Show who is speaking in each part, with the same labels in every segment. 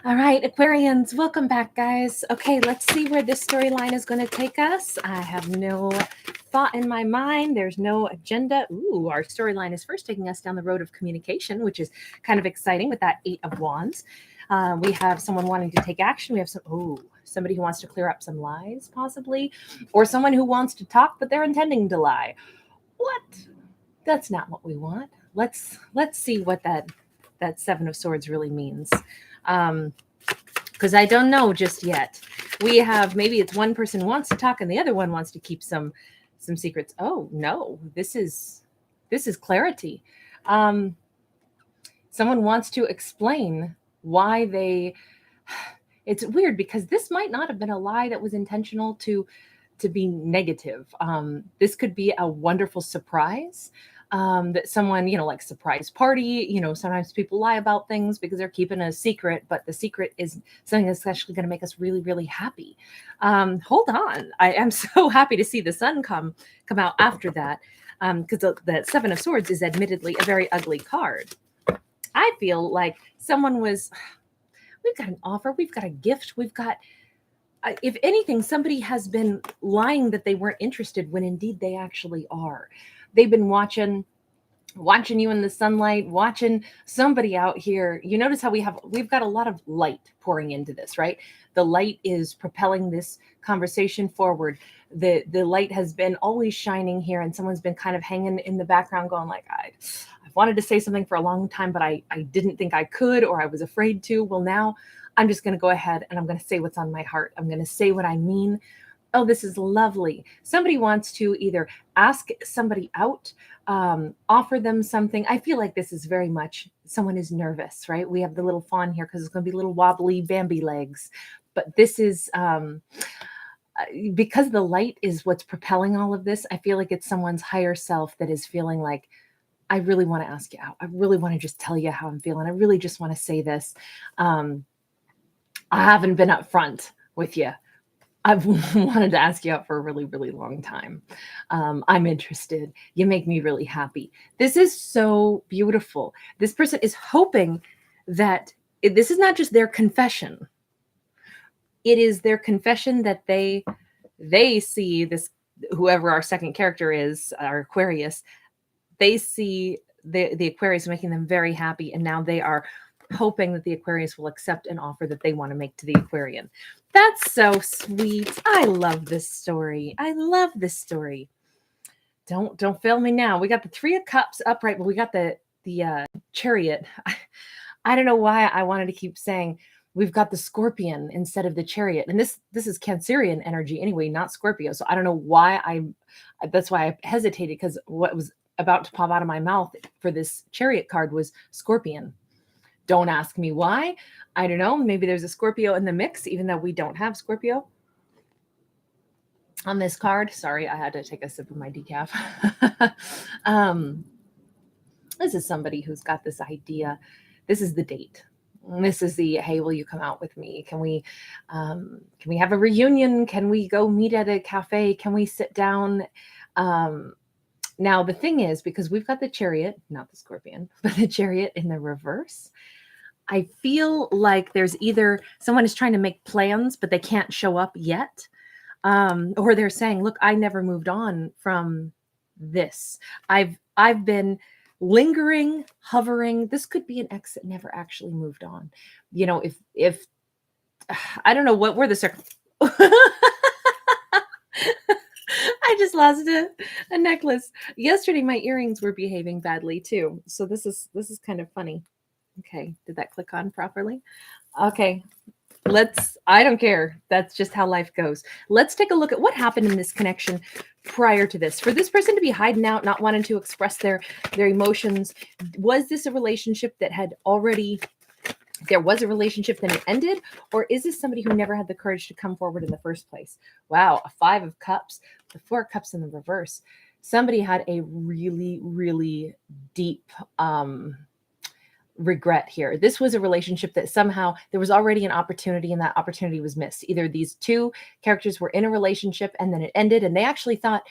Speaker 1: All right, Aquarians, welcome back, guys. Okay, let's see where this storyline is going to take us. I have no thought in my mind. There's no agenda. Ooh, our storyline is first taking us down the road of communication, which is kind of exciting with that Eight of Wands. We have someone wanting to take action. We have somebody who wants to clear up some lies, possibly, or someone who wants to talk, but they're intending to lie. What? That's not what we want. Let's see what that Seven of Swords really means. Because I don't know just yet. We have, maybe it's one person wants to talk and the other one wants to keep some secrets. Oh no, this is clarity. Someone wants to explain why they. It's weird because this might not have been a lie that was intentional to be negative. This could be a wonderful surprise. That someone, like surprise party, sometimes people lie about things because they're keeping a secret, but the secret is something that's actually going to make us really, really happy. Hold on. I am so happy to see the sun come out after that. Because the Seven of Swords is admittedly a very ugly card. I feel like we've got an offer, we've got a gift, we've got, if anything, somebody has been lying that they weren't interested when indeed they actually are. They've been watching you in the sunlight, watching somebody out here. You notice how we've got a lot of light pouring into this, right? The light is propelling this conversation forward. The light has been always shining here, and someone's been kind of hanging in the background going like, I wanted to say something for a long time, but I didn't think I could, or I was afraid to. Well, now I'm just going to go ahead and I'm going to say what's on my heart. I'm going to say what I mean. Oh, this is lovely. Somebody wants to either ask somebody out, offer them something. I feel like this is very much someone is nervous, right? We have the little fawn here because it's going to be little wobbly Bambi legs. But this is because the light is what's propelling all of this. I feel like it's someone's higher self that is feeling like, I really want to ask you out. I really want to just tell you how I'm feeling. I really just want to say this. I haven't been upfront with you. I've wanted to ask you out for a really, really long time. I'm interested. You make me really happy. This is so beautiful. This person is hoping that this is not just their confession. It is their confession that they see this, whoever our second character is, our Aquarius, they see the Aquarius making them very happy. And now they are hoping that the Aquarius will accept an offer that they want to make to the Aquarian. That's so sweet. I love this story. I love this story. Don't fail me now. We got the Three of Cups upright, but we got the Chariot. I don't know why I wanted to keep saying we've got the Scorpion instead of the Chariot. And this is Cancerian energy anyway, not Scorpio. So I don't know why that's why I hesitated, because what was about to pop out of my mouth for this Chariot card was Scorpion. Don't ask me why. I don't know. Maybe there's a Scorpio in the mix, even though we don't have Scorpio on this card. Sorry, I had to take a sip of my decaf. This is somebody who's got this idea. This is the date. This is the, hey, will you come out with me? Can we have a reunion? Can we go meet at a cafe? Can we sit down? Now, the thing is, because we've got the Chariot, not the Scorpion, but the Chariot in the reverse, I feel like there's either someone is trying to make plans, but they can't show up yet. Or they're saying, look, I never moved on from this. I've been lingering, hovering. This could be an ex that never actually moved on. If I don't know what were the circumstances. I just lost a necklace. Yesterday, my earrings were behaving badly too. So this is kind of funny. Okay, did that click on properly? Okay, I don't care. That's just how life goes. Let's take a look at what happened in this connection prior to this. For this person to be hiding out, not wanting to express their emotions, was this a relationship that had already... there was a relationship, then it ended? Or is this somebody who never had the courage to come forward in the first place? Wow, a Five of Cups, the Four of Cups in the reverse. Somebody had a really, really deep regret here. This was a relationship that somehow there was already an opportunity and that opportunity was missed. Either these two characters were in a relationship and then it ended and they actually thought,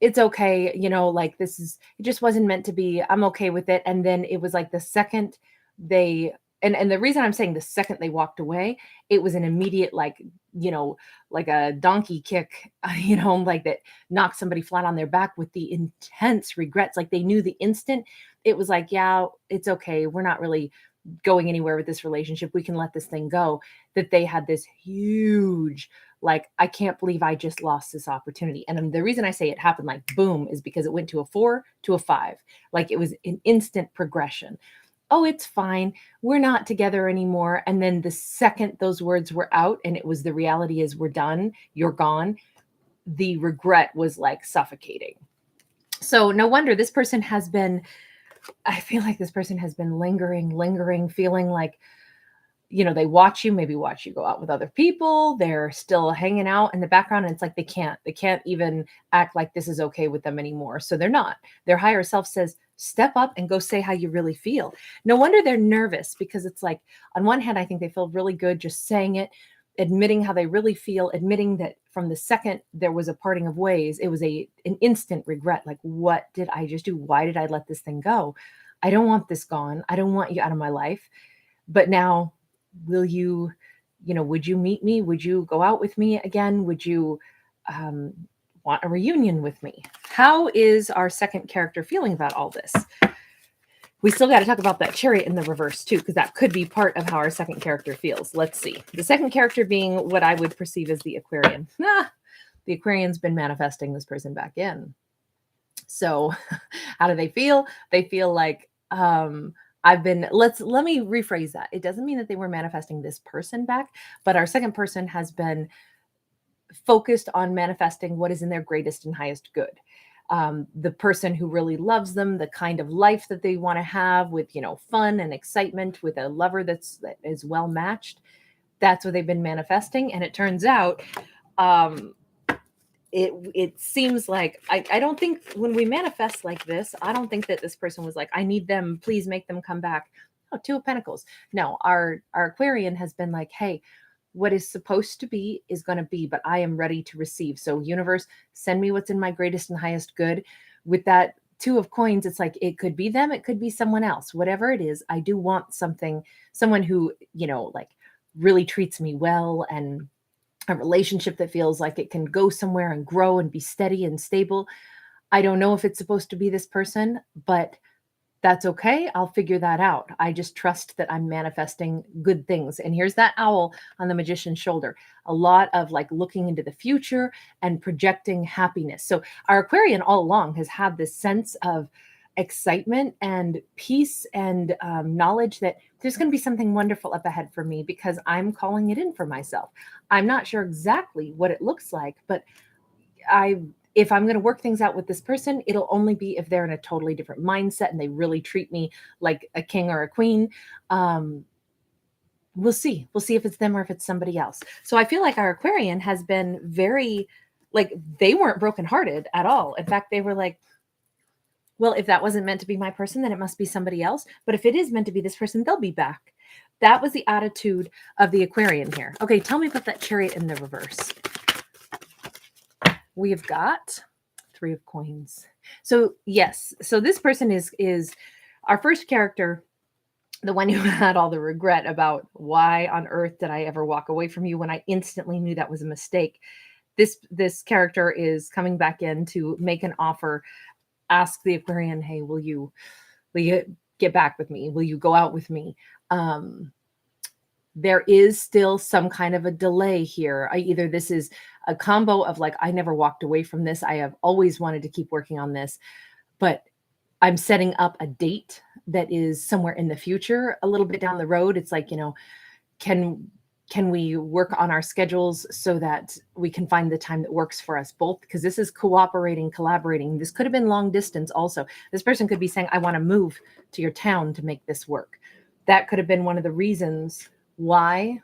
Speaker 1: it's okay, like it just wasn't meant to be. I'm okay with it. And then it was like the second they and the reason I'm saying the second they walked away, it was an immediate, like, like a donkey kick, like that knocked somebody flat on their back with the intense regrets. Like they knew the instant it was like, yeah, it's okay. We're not really going anywhere with this relationship. We can let this thing go. That they had this huge, like, I can't believe I just lost this opportunity. And the reason I say it happened like boom is because it went to a 4 to a 5. Like it was an instant progression. Oh, it's fine. We're not together anymore. And then the second those words were out and it was the reality is we're done, you're gone, the regret was like suffocating. So no wonder this person has been, I feel like this person has been lingering, feeling like, they watch you, maybe watch you go out with other people. They're still hanging out in the background. And it's like, they can't even act like this is okay with them anymore. So they're not. Their higher self says, step up and go say how you really feel. No wonder they're nervous, because it's like, on one hand, I think they feel really good just saying it, admitting how they really feel, admitting that from the second there was a parting of ways, it was an instant regret. Like, what did I just do? Why did I let this thing go? I don't want this gone. I don't want you out of my life. But now, will you, would you meet me? Would you go out with me again? Would you want a reunion with me? How is our second character feeling about all this? We still got to talk about that Chariot in the reverse too, because that could be part of how our second character feels. Let's see. The second character being what I would perceive as the Aquarian. The Aquarian's been manifesting this person back in. So how do they feel? They feel like, let me rephrase that. It doesn't mean that they were manifesting this person back, but our second person has been focused on manifesting what is in their greatest and highest good. The person who really loves them, the kind of life that they want to have with, fun and excitement, with a lover that is well matched. That's what they've been manifesting. And it turns out, it seems like, I don't think when we manifest like this, I don't think that this person was like, I need them, please make them come back. Oh, 2 of Pentacles. No, our Aquarian has been like, hey, what is supposed to be is going to be, but I am ready to receive. So universe, send me what's in my greatest and highest good. With that 2 of Coins, it's like, it could be them, it could be someone else, whatever it is. I do want someone who, like really treats me well, and a relationship that feels like it can go somewhere and grow and be steady and stable. I don't know if it's supposed to be this person, but that's okay. I'll figure that out. I just trust that I'm manifesting good things. And here's that owl on the Magician's shoulder. A lot of like looking into the future and projecting happiness. So our Aquarian all along has had this sense of excitement and peace and knowledge that there's going to be something wonderful up ahead for me, because I'm calling it in for myself. I'm not sure exactly what it looks like, but if I'm going to work things out with this person, it'll only be if they're in a totally different mindset and they really treat me like a king or a queen. We'll see. We'll see if it's them or if it's somebody else. So I feel like our Aquarian has been very, like, they weren't brokenhearted at all. In fact, they were like, well, if that wasn't meant to be my person, then it must be somebody else. But if it is meant to be this person, they'll be back. That was the attitude of the Aquarian here. Okay, tell me about that Chariot in the reverse. We've got 3 of Coins. So yes, so this person is our first character, the one who had all the regret about why on earth did I ever walk away from you when I instantly knew that was a mistake. This character is coming back in to make an offer, ask the Aquarian, hey, will you get back with me? Will you go out with me? There is still some kind of a delay here. Either this is a combo of like, I never walked away from this. I have always wanted to keep working on this, but I'm setting up a date that is somewhere in the future, a little bit down the road. It's like, can we work on our schedules so that we can find the time that works for us both? Because this is cooperating, collaborating. This could have been long distance also. This person could be saying, I want to move to your town to make this work. That could have been one of the reasons why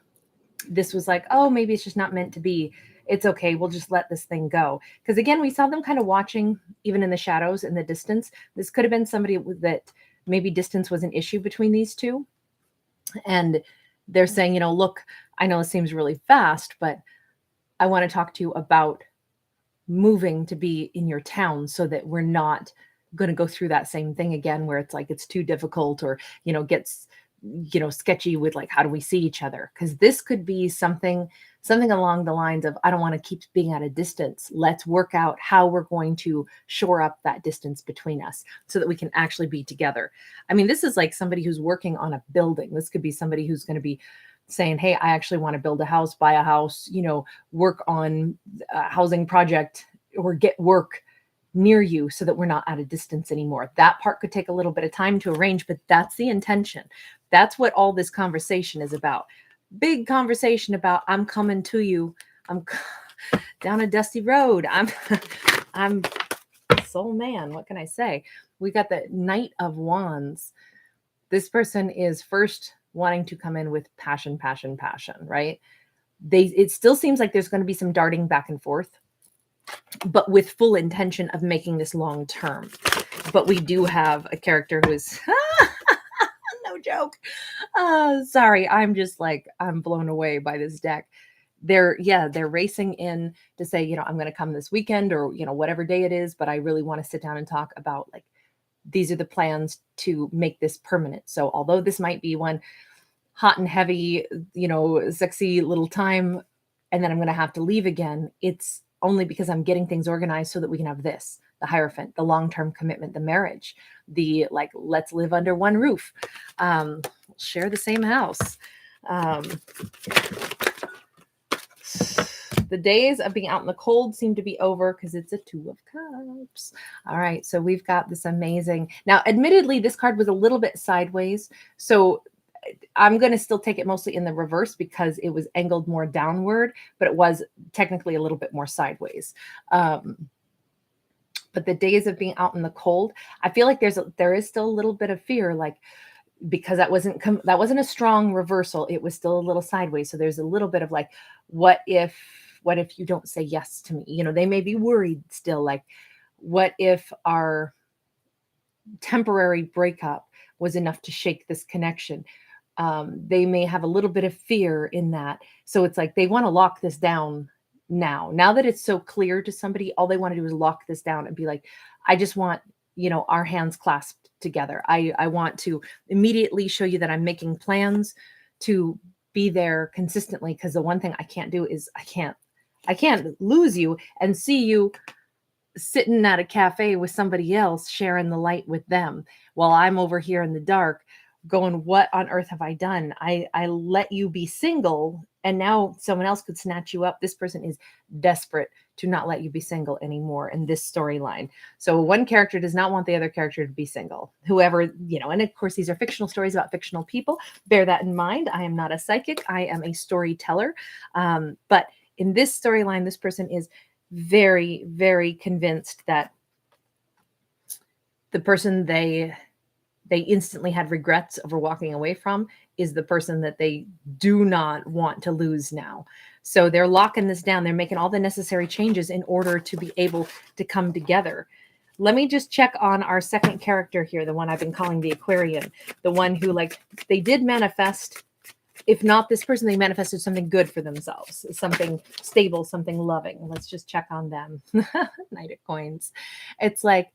Speaker 1: this was like, oh, maybe it's just not meant to be. It's okay. We'll just let this thing go. Because again, we saw them kind of watching, even in the shadows, in the distance. This could have been somebody that maybe distance was an issue between these two. And they're saying, look, I know it seems really fast, but I want to talk to you about moving to be in your town so that we're not going to go through that same thing again, where it's like, it's too difficult, or, gets sketchy with like, how do we see each other? Because this could be something along the lines of, I don't want to keep being at a distance. Let's work out how we're going to shore up that distance between us so that we can actually be together. I mean, this is like somebody who's working on a building. This could be somebody who's going to be saying, hey, I actually want to build a house, buy a house, work on a housing project or get work near you so that we're not at a distance anymore. That part could take a little bit of time to arrange, but that's the intention. That's what all this conversation is about. Big conversation about, I'm coming to you. I'm down a dusty road. I'm soul man. What can I say? We got the Knight of Wands. This person is first wanting to come in with passion, right? It still seems like there's going to be some darting back and forth, but with full intention of making this long term. But we do have a character who is no joke. Sorry, I'm blown away by this deck. They're racing in to say, I'm going to come this weekend or, whatever day it is, but I really want to sit down and talk about like, these are the plans to make this permanent. So although this might be one hot and heavy, sexy little time, and then I'm going to have to leave again, it's only because I'm getting things organized so that we can have this, the Hierophant, the long-term commitment, the marriage, the like, let's live under one roof, share the same house. The days of being out in the cold seem to be over because it's a Two of Cups. All right, so we've got this amazing. Now, admittedly, this card was a little bit sideways, so I'm going to still take it mostly in the reverse because it was angled more downward, but it was technically a little bit more sideways. But the days of being out in the cold, I feel like there is still a little bit of fear, like, because that wasn't a strong reversal. It was still a little sideways. So there's a little bit of like, what if you don't say yes to me? They may be worried still, like, what if our temporary breakup was enough to shake this connection? They may have a little bit of fear in that. So it's like they want to lock this down now that it's so clear to somebody. All they want to do is lock this down and be like, I just want, our hands clasped together. I want to immediately show you that I'm making plans to be there consistently. Because the one thing I can't do is I can't lose you and see you sitting at a cafe with somebody else, sharing the light with them while I'm over here in the dark going, what on earth have I done? I let you be single and now someone else could snatch you up. This person is desperate to not let you be single anymore in this storyline. So one character does not want the other character to be single. Whoever, and of course these are fictional stories about fictional people. Bear that in mind. I am not a psychic. I am a storyteller. But in this storyline, this person is very, very convinced that the person they instantly had regrets over walking away from is the person that they do not want to lose now. So they're locking this down. They're making all the necessary changes in order to be able to come together. Let me just check on our second character here, the one I've been calling the Aquarian, the one who, like, they did manifest. If not this person, they manifested something good for themselves, something stable, something loving. Let's just check on them. Knight of Coins. It's like,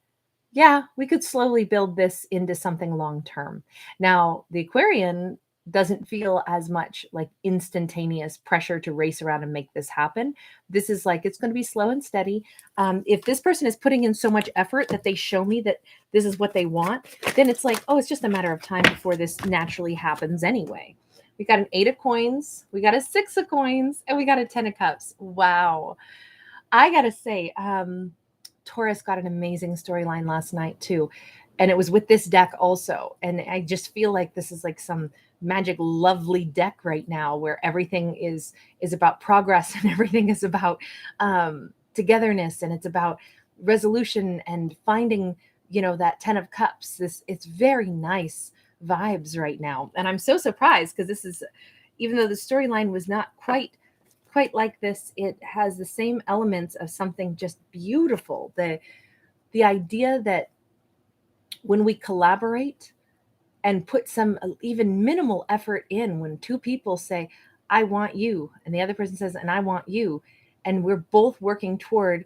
Speaker 1: yeah, we could slowly build this into something long-term. Now, the Aquarian doesn't feel as much like instantaneous pressure to race around and make this happen. This is like, it's going to be slow and steady. If this person is putting in so much effort that they show me that this is what they want, then it's like, oh, it's just a matter of time before this naturally happens anyway. We got an 8 of Coins, we got a 6 of Coins, and we got a 10 of Cups. Wow. I got to say, Taurus got an amazing storyline last night too. And it was with this deck also. And I just feel like this is like some magic, lovely deck right now where everything is about progress and everything is about togetherness, and it's about resolution and finding, that 10 of Cups. It's very nice vibes right now. And I'm so surprised because this is, even though the storyline was not quite like this, it has the same elements of something just beautiful. The idea that when we collaborate and put some even minimal effort in, when two people say, I want you, and the other person says, and I want you, and we're both working toward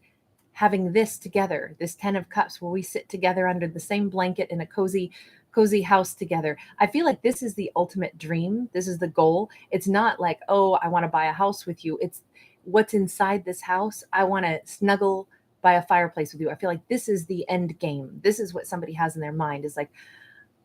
Speaker 1: having this together, this 10 of Cups, where we sit together under the same blanket in a cozy cozy house together. I feel like this is the ultimate dream. This is the goal. It's not like, oh, I want to buy a house with you. It's what's inside this house. I want to snuggle by a fireplace with you. I feel like this is the end game. This is what somebody has in their mind, is like,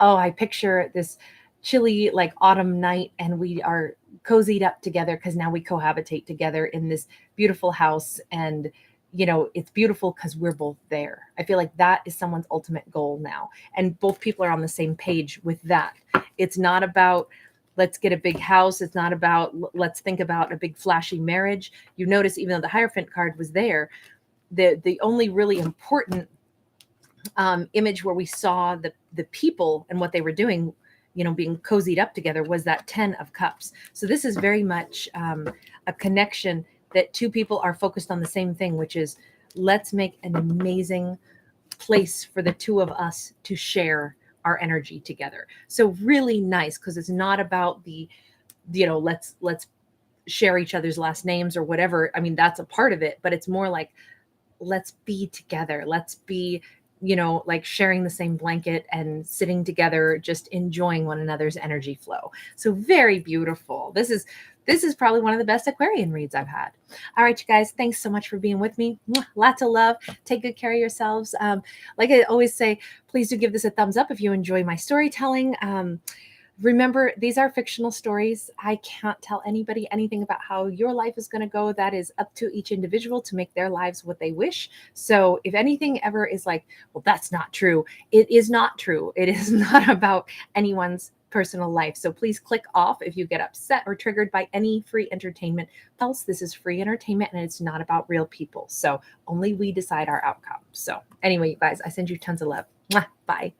Speaker 1: oh, I picture this chilly like autumn night and we are cozied up together because now we cohabitate together in this beautiful house. And it's beautiful because we're both there. I feel like that is someone's ultimate goal now. And both people are on the same page with that. It's not about let's get a big house. It's not about let's think about a big flashy marriage. You notice, even though the Hierophant card was there, the only really important image where we saw the people and what they were doing, being cozied up together, was that 10 of Cups. So this is very much a connection that two people are focused on the same thing, which is let's make an amazing place for the two of us to share our energy together. So really nice, because it's not about the, let's share each other's last names or whatever. I mean, that's a part of it, but it's more like, let's be together. Let's be, like sharing the same blanket and sitting together, just enjoying one another's energy flow. So very beautiful. This is probably one of the best Aquarian reads I've had. All right, you guys, thanks so much for being with me. Lots of love. Take good care of yourselves. Like I always say, please do give this a thumbs up if you enjoy my storytelling. Remember, these are fictional stories. I can't tell anybody anything about how your life is going to go. That is up to each individual to make their lives what they wish. So if anything ever is like, well, that's not true, it is not true. It is not about anyone's personal life. So please click off if you get upset or triggered by any free entertainment. Else, this is free entertainment and it's not about real people. So only we decide our outcome. So anyway, you guys, I send you tons of love. Mwah, bye.